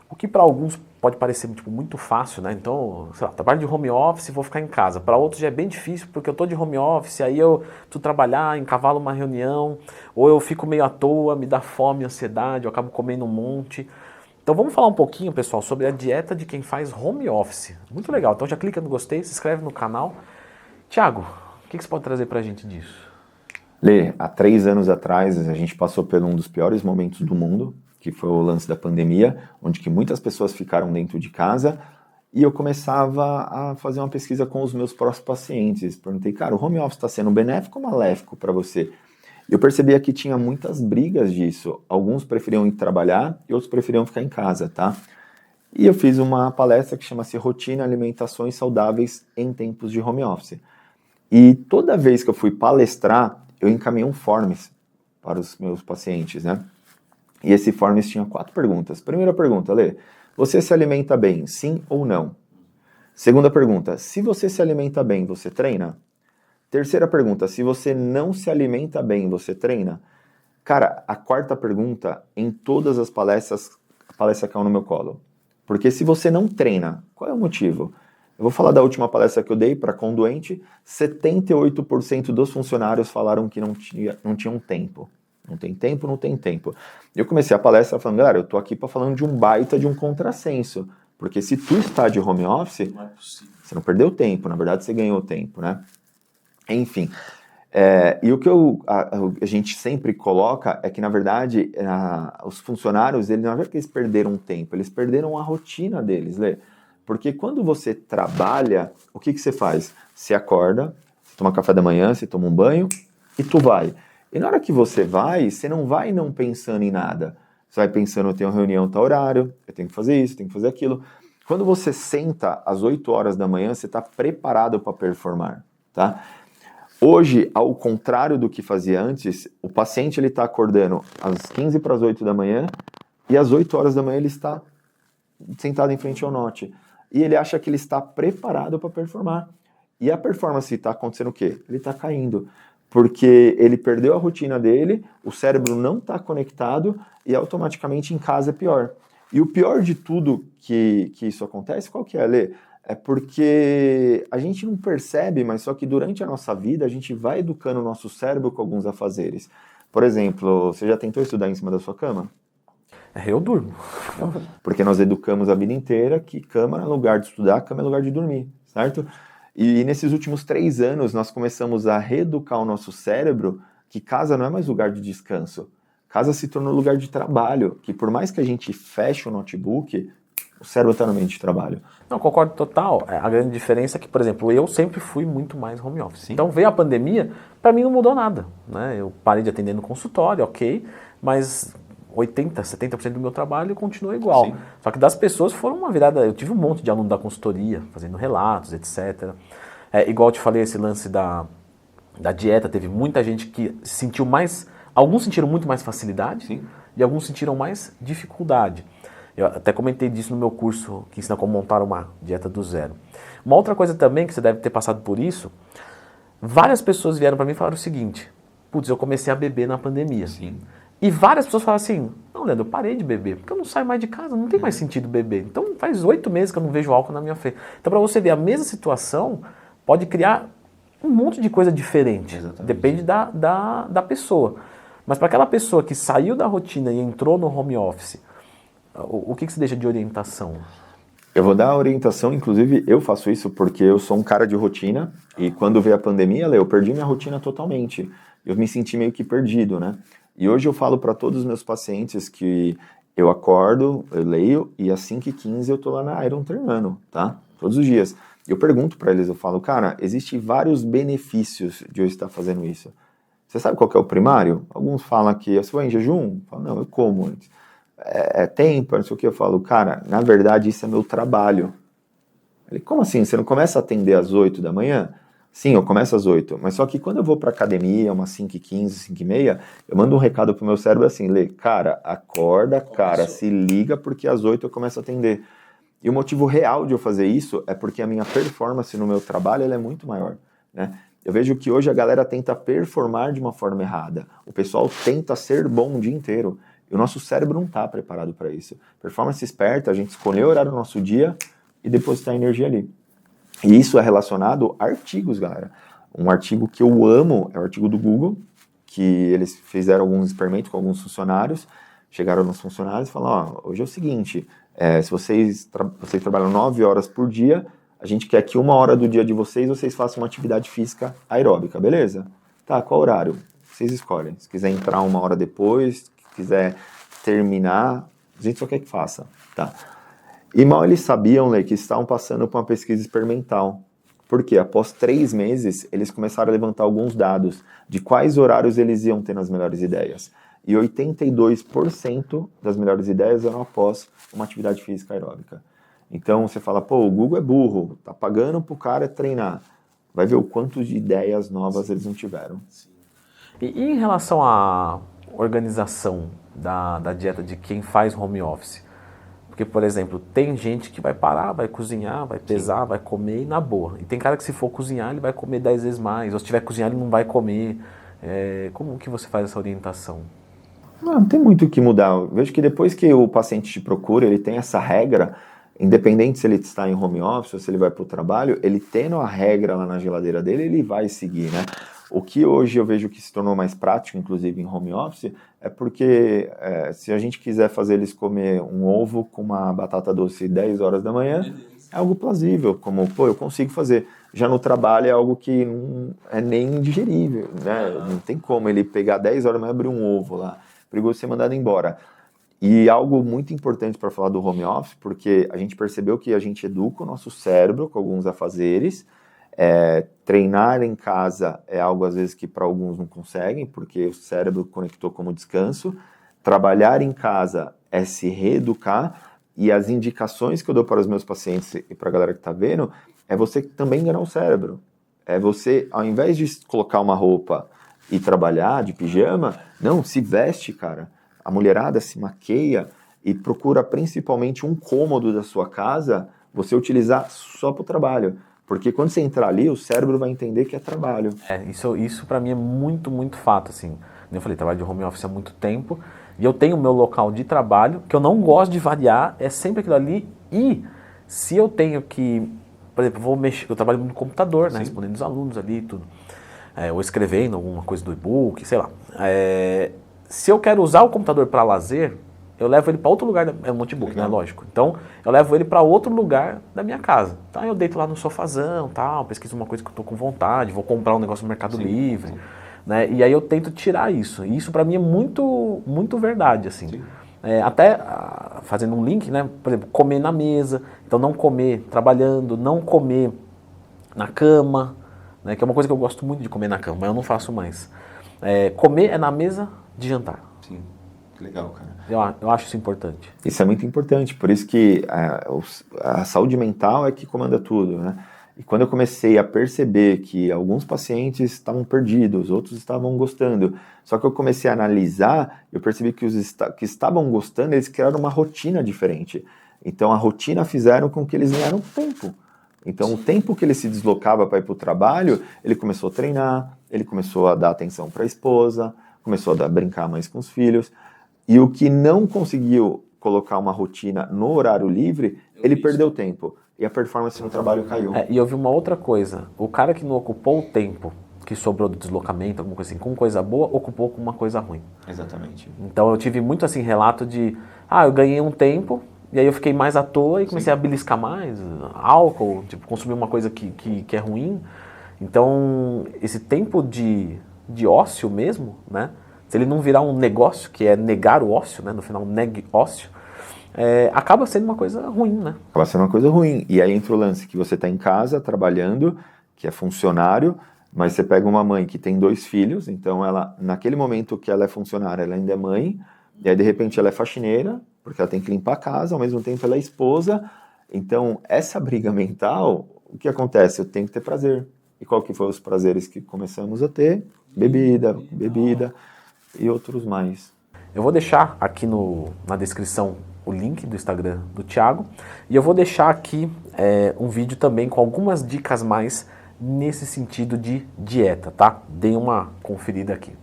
O que para alguns pode parecer tipo, muito fácil, né? Então, sei lá, trabalho de home office e vou ficar em casa. Para outros já é bem difícil porque eu tô de home office, aí eu preciso trabalhar, encavalo uma reunião, ou eu fico meio à toa, me dá fome, ansiedade, eu acabo comendo um monte. Então vamos falar um pouquinho, pessoal, sobre a dieta de quem faz home office. Muito legal. Então já clica no gostei, se inscreve no canal. Tiago, o que você pode trazer pra gente disso? Lê, há 3 anos atrás a gente passou por um dos piores momentos do mundo, que foi o lance da pandemia, onde que muitas pessoas ficaram dentro de casa e eu começava a fazer uma pesquisa com os meus próximos pacientes. Perguntei, cara, o home office está sendo benéfico ou maléfico para você? E eu percebia que tinha muitas brigas disso. Alguns preferiam ir trabalhar e outros preferiam ficar em casa, tá? E eu fiz uma palestra que chama-se Rotina Alimentações Saudáveis em Tempos de Home Office. E toda vez que eu fui palestrar, eu encaminhei um forms para os meus pacientes, né? E esse forms tinha 4 perguntas. Primeira pergunta, Lê, você se alimenta bem, sim ou não? Segunda pergunta, se você se alimenta bem, você treina? Terceira pergunta, se você não se alimenta bem, você treina? Cara, a quarta pergunta, em todas as palestras, a palestra caiu no meu colo. Porque se você não treina, qual é o motivo? Eu vou falar da última palestra que eu dei para Conduente, 78% dos funcionários falaram que não tinham tempo. Não tem tempo, não tem tempo. Eu comecei a palestra falando, galera, eu tô aqui para falando de um baita de um contrassenso. Porque se tu está de home office, Não é possível. você não perdeu tempo, na verdade você ganhou tempo, né? Enfim, e o que a gente sempre coloca é que, na verdade, os funcionários, não é que eles perderam tempo, eles perderam a rotina deles, Lê. Porque quando você trabalha, o que você faz? Você acorda, você toma café da manhã, você toma um banho e tu vai. E na hora que você não vai não pensando em nada. Você vai pensando, eu tenho reunião tal horário, eu tenho que fazer isso, eu tenho que fazer aquilo. Quando você senta às 8 horas da manhã, você está preparado para performar, tá? Hoje, ao contrário do que fazia antes, o paciente ele está acordando às 15 para as 8 da manhã e às 8 horas da manhã ele está sentado em frente ao note. E ele acha que ele está preparado para performar. E a performance está acontecendo o quê? Ele está caindo. Porque ele perdeu a rotina dele, o cérebro não está conectado e automaticamente em casa é pior. E o pior de tudo que isso acontece, qual que é, Lê? É porque a gente não percebe, mas só que durante a nossa vida a gente vai educando o nosso cérebro com alguns afazeres. Por exemplo, você já tentou estudar em cima da sua cama? Eu durmo. Porque nós educamos a vida inteira que cama é lugar de estudar, cama é lugar de dormir, certo? E nesses últimos 3 anos nós começamos a reeducar o nosso cérebro que casa não é mais lugar de descanso. Casa se tornou lugar de trabalho, que por mais que a gente feche o notebook, o cérebro está no ambiente de trabalho. Não, concordo total. A grande diferença é que, por exemplo, eu sempre fui muito mais home office. Sim. Então veio a pandemia, para mim não mudou nada. Né? Eu parei de atender no consultório, ok, mas 80, 70% do meu trabalho continua igual. Sim. Só que das pessoas foram uma virada. Eu tive um monte de aluno da consultoria, fazendo relatos, etc. Igual eu te falei, esse lance da dieta, teve muita gente que sentiu mais. Alguns sentiram muito mais facilidade. Sim. E alguns sentiram mais dificuldade. Eu até comentei disso no meu curso que ensina como montar uma dieta do zero. Uma outra coisa também que você deve ter passado por isso, várias pessoas vieram para mim e falaram o seguinte: putz, eu comecei a beber na pandemia. Sim. E várias pessoas falaram assim: não, Leandro, eu parei de beber, porque eu não saio mais de casa, não tem mais sentido beber. Então faz 8 meses que eu não vejo álcool na minha frente. Então, para você ver, a mesma situação pode criar um monte de coisa diferente. Exatamente. Depende da pessoa. Mas para aquela pessoa que saiu da rotina e entrou no home office, o que você deixa de orientação? Eu vou dar a orientação, inclusive eu faço isso porque eu sou um cara de rotina e quando veio a pandemia, Lê, eu perdi minha rotina totalmente. Eu me senti meio que perdido, né? E hoje eu falo para todos os meus pacientes que eu acordo, eu leio e às 5h15 eu tô lá na Iron treinando, tá? Todos os dias. Eu pergunto para eles, eu falo, cara, existem vários benefícios de eu estar fazendo isso. Você sabe qual que é o primário? Alguns falam que você vai em jejum? Eu falo, não, eu como antes. É tempo, não sei o que. Eu falo, cara, na verdade isso é meu trabalho. Ele, como assim? Você não começa a atender às 8 da manhã? Sim, eu começo às 8. Mas só que quando eu vou pra academia, umas 5h15, 5h30, eu mando um recado pro meu cérebro assim, Lê, cara, acorda, cara, se liga, porque às 8 eu começo a atender. E o motivo real de eu fazer isso é porque a minha performance no meu trabalho ela é muito maior, né? Eu vejo que hoje a galera tenta performar de uma forma errada. O pessoal tenta ser bom o dia inteiro. E o nosso cérebro não está preparado para isso. Performance esperta, a gente escolher o horário do nosso dia e depositar energia ali. E isso é relacionado a artigos, galera. Um artigo que eu amo é o artigo do Google, que eles fizeram alguns experimentos com alguns funcionários, chegaram nos funcionários e falaram, hoje é o seguinte, se vocês trabalham 9 horas por dia, a gente quer que 1 hora do dia de vocês façam uma atividade física aeróbica, beleza? Tá, qual horário? Vocês escolhem. Se quiser entrar 1 hora depois, se quiser terminar, a gente só quer que faça, tá? E mal eles sabiam, Lê, que estavam passando por uma pesquisa experimental. Porque após 3 meses, eles começaram a levantar alguns dados de quais horários eles iam ter nas melhores ideias. E 82% das melhores ideias eram após uma atividade física aeróbica. Então você fala, pô, o Google é burro, tá pagando pro cara treinar. Vai ver o quanto de ideias novas eles não tiveram. E em relação à organização da dieta de quem faz home office? Porque, por exemplo, tem gente que vai parar, vai cozinhar, vai pesar, vai comer e na boa. E tem cara que se for cozinhar, ele vai comer 10 vezes mais. Ou se tiver cozinhar, ele não vai comer. Como que você faz essa orientação? Não tem muito o que mudar. Eu vejo que depois que o paciente te procura, ele tem essa regra, independente se ele está em home office ou se ele vai para o trabalho, ele tendo a regra lá na geladeira dele, ele vai seguir, né? O que hoje eu vejo que se tornou mais prático, inclusive em home office, é porque se a gente quiser fazer eles comer um ovo com uma batata doce 10 horas da manhã, é algo plausível, como, pô, eu consigo fazer. Já no trabalho é algo que não é nem digerível, né? Não tem como ele pegar 10 horas da manhã e abrir um ovo lá. Perigoso ser mandado embora. E algo muito importante para falar do home office, porque a gente percebeu que a gente educa o nosso cérebro com alguns afazeres. Treinar em casa é algo às vezes que para alguns não conseguem, porque o cérebro conectou como descanso. Trabalhar em casa é se reeducar, e as indicações que eu dou para os meus pacientes e para a galera que está vendo é você também enganar o cérebro. É você, ao invés de colocar uma roupa e trabalhar de pijama, não, se veste, cara. A mulherada se maqueia e procura principalmente um cômodo da sua casa você utilizar só para o trabalho. Porque quando você entrar ali, o cérebro vai entender que é trabalho. Isso para mim é muito, muito fato, assim. Como eu falei, trabalho de home office há muito tempo, e eu tenho o meu local de trabalho, que eu não gosto de variar, é sempre aquilo ali, e se eu tenho que, por exemplo, vou mexer, eu trabalho no computador, né, respondendo os alunos ali e tudo, ou escrevendo alguma coisa do e-book, sei lá. Se eu quero usar o computador para lazer, eu levo ele para outro lugar, é um notebook, né, lógico. Então, eu levo ele para outro lugar da minha casa. Então, eu deito lá no sofazão, tal, pesquiso uma coisa que eu tô com vontade, vou comprar um negócio no Mercado Livre, né? E aí eu tento tirar isso. E isso para mim é muito, muito verdade, assim. Até fazendo um link, né? Por exemplo, comer na mesa. Então, não comer trabalhando, não comer na cama, né? Que é uma coisa que eu gosto muito de comer na cama, mas eu não faço mais. Comer é na mesa de jantar. Sim. Legal, cara. Eu acho isso importante. Isso é muito importante, por isso que a saúde mental é que comanda tudo, né? E quando eu comecei a perceber que alguns pacientes estavam perdidos, outros estavam gostando, só que eu comecei a analisar, eu percebi que os que estavam gostando, eles criaram uma rotina diferente. Então a rotina fizeram com que eles ganharam tempo. Então o tempo que ele se deslocava para ir para o trabalho, ele começou a treinar, ele começou a dar atenção para a esposa, começou a brincar mais com os filhos. E o que não conseguiu colocar uma rotina no horário livre, ele perdeu tempo. E a performance no trabalho caiu. E eu vi uma outra coisa. O cara que não ocupou o tempo que sobrou do deslocamento, alguma coisa assim, com coisa boa, ocupou com uma coisa ruim. Exatamente. Então eu tive muito assim relato de, eu ganhei um tempo, e aí eu fiquei mais à toa e comecei a beliscar mais, álcool, tipo, consumir uma coisa que é ruim. Então, esse tempo de ócio mesmo, né? Se ele não virar um negócio, que é negar o ócio, né? No final, negue ócio, acaba sendo uma coisa ruim, né? Acaba sendo uma coisa ruim. E aí entra o lance que você está em casa, trabalhando, que é funcionário, mas você pega uma mãe que tem 2 filhos, então ela, naquele momento que ela é funcionária, ela ainda é mãe, e aí de repente ela é faxineira, porque ela tem que limpar a casa, ao mesmo tempo ela é esposa. Então, essa briga mental, o que acontece? Eu tenho que ter prazer. E qual que foram os prazeres que começamos a ter? Bebida e outros mais. Eu vou deixar aqui na descrição o link do Instagram do Thiago, e eu vou deixar aqui um vídeo também com algumas dicas mais nesse sentido de dieta, tá? Dê uma conferida aqui.